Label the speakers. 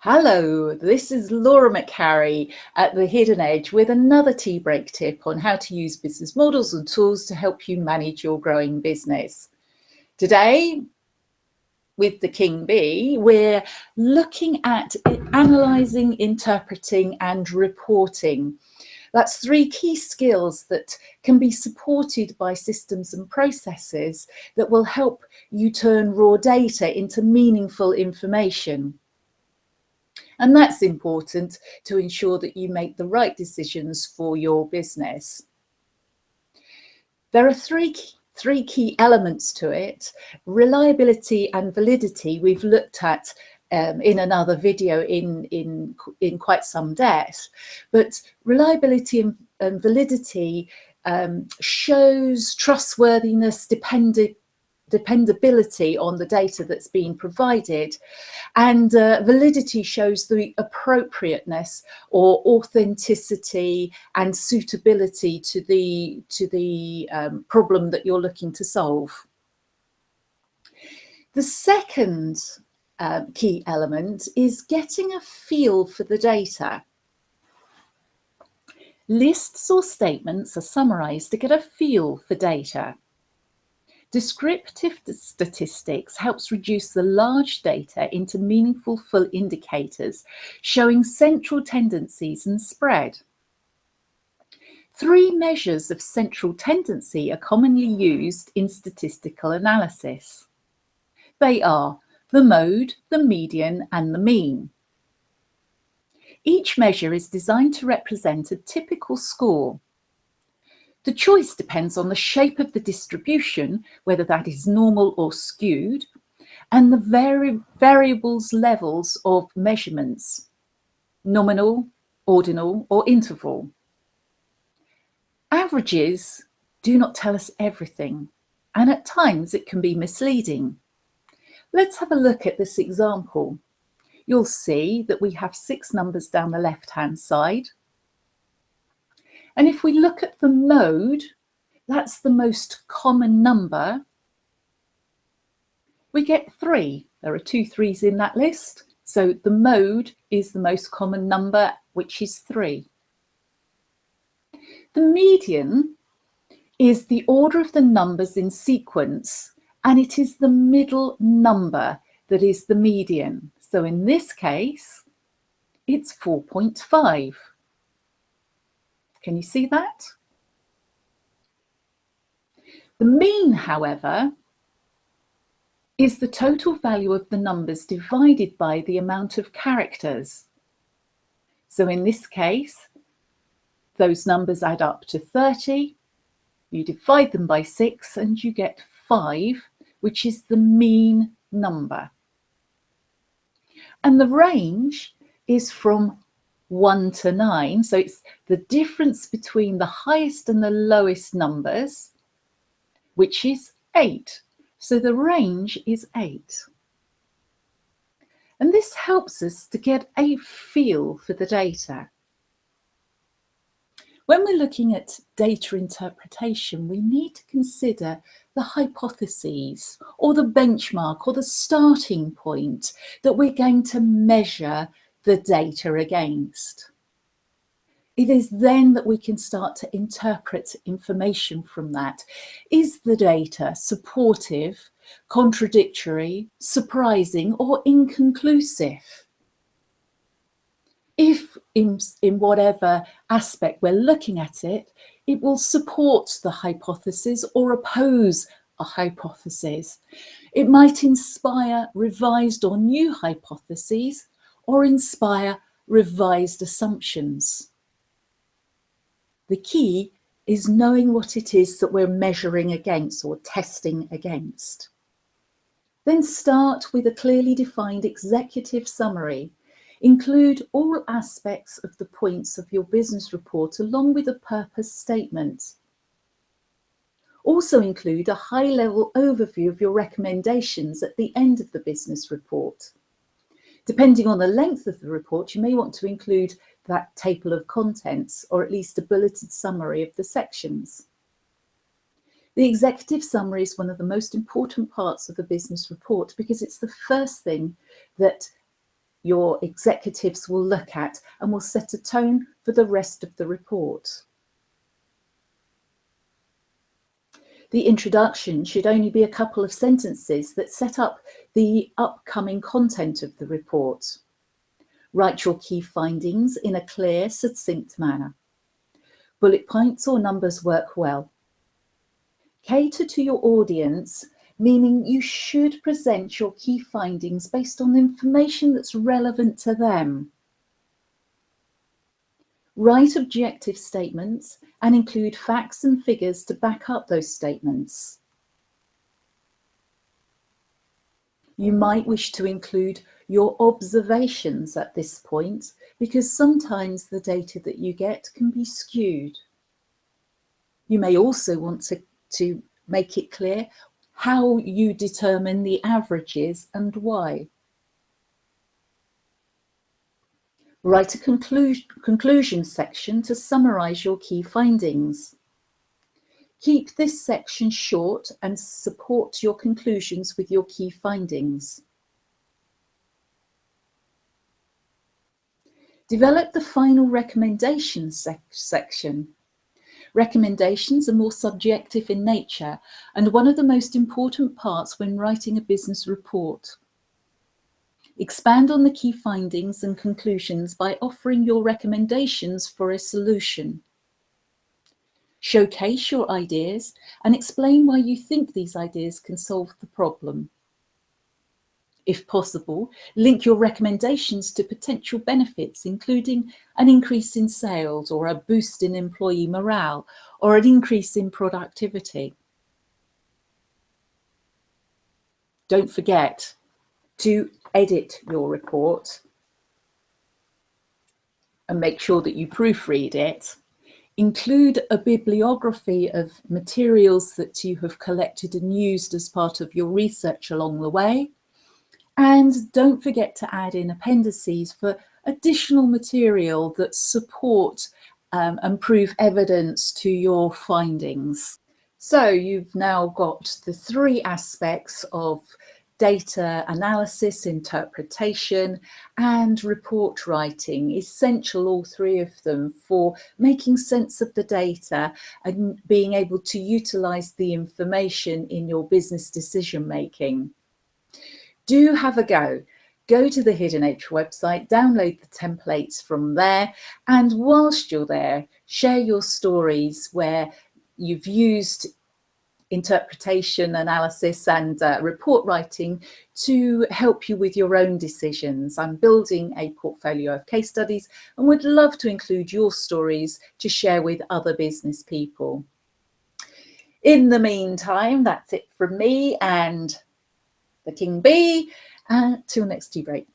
Speaker 1: Hello, this is Laura McHarrie at The Hidden Edge with another tea break tip on how to use business models and tools to help you manage your growing business. Today, with the King Bee, we're looking at analysing, interpreting and reporting. That's three key skills that can be supported by systems and processes that will help you turn raw data into meaningful information. And that's important to ensure that you make the right decisions for your business. There are three key elements to it. Reliability and validity we've looked at in another video in quite some depth. But reliability and validity shows trustworthiness, dependability on the data that's being provided, and validity shows the appropriateness or authenticity and suitability to the problem that you're looking to solve. The second key element is getting a feel for the data. Lists or statements are summarized to get a feel for data. Descriptive statistics helps reduce the large data into meaningful full indicators, showing central tendencies and spread. Three measures of central tendency are commonly used in statistical analysis. They are the mode, the median, and the mean. Each measure is designed to represent a typical score. The choice depends on the shape of the distribution, whether that is normal or skewed, and the variables levels of measurements, nominal, ordinal, or interval. Averages do not tell us everything, and at times it can be misleading. Let's have a look at this example. You'll see that we have 6 numbers down the left-hand side. And if we look at the mode, that's the most common number, we get 3. There are 2 3s in that list. So the mode is the most common number, which is 3. The median is the order of the numbers in sequence, and it is the middle number that is the median. So in this case, it's 4.5. Can you see that? The mean, however, is the total value of the numbers divided by the amount of characters. So in this case, those numbers add up to 30. You divide them by 6 and you get 5, which is the mean number. And the range is from 1 to 9, so it's the difference between the highest and the lowest numbers, which is 8. So the range is 8. And this helps us to get a feel for the data. When we're looking at data interpretation, we need to consider the hypotheses or the benchmark or the starting point that we're going to measure the data against. It is then that we can start to interpret information from that. Is the data supportive, contradictory, surprising, or inconclusive? If in whatever aspect we're looking at it, it will support the hypothesis or oppose a hypothesis. It might inspire revised or new hypotheses or inspire revised assumptions. The key is knowing what it is that we're measuring against or testing against. Then start with a clearly defined executive summary. Include all aspects of the points of your business report along with a purpose statement. Also include a high-level overview of your recommendations at the end of the business report. Depending on the length of the report, you may want to include that table of contents or at least a bulleted summary of the sections. The executive summary is one of the most important parts of the business report because it's the first thing that your executives will look at and will set a tone for the rest of the report. The introduction should only be a couple of sentences that set up the upcoming content of the report. Write your key findings in a clear, succinct manner. Bullet points or numbers work well. Cater to your audience, meaning you should present your key findings based on information that's relevant to them. Write objective statements and include facts and figures to back up those statements. You might wish to include your observations at this point, because sometimes the data that you get can be skewed. You may also want to make it clear how you determine the averages and why. Write a conclusion section to summarize your key findings. Keep this section short and support your conclusions with your key findings. Develop the final recommendations section. Recommendations are more subjective in nature and one of the most important parts when writing a business report. Expand on the key findings and conclusions by offering your recommendations for a solution. Showcase your ideas and explain why you think these ideas can solve the problem. If possible, link your recommendations to potential benefits, including an increase in sales or a boost in employee morale or an increase in productivity. Don't forget to edit your report and make sure that you proofread it. Include a bibliography of materials that you have collected and used as part of your research along the way. And don't forget to add in appendices for additional material that support and prove evidence to your findings. So you've now got the three aspects of data analysis, interpretation, and report writing, essential, all three of them, for making sense of the data and being able to utilize the information in your business decision making. Do have a go. Go to the Hidden Edge website, download the templates from there, and whilst you're there, share your stories where you've used interpretation, analysis, and report writing to help you with your own decisions. I'm building a portfolio of case studies and would love to include your stories to share with other business people. In the meantime, that's it from me and the King Bee. Till next tea break.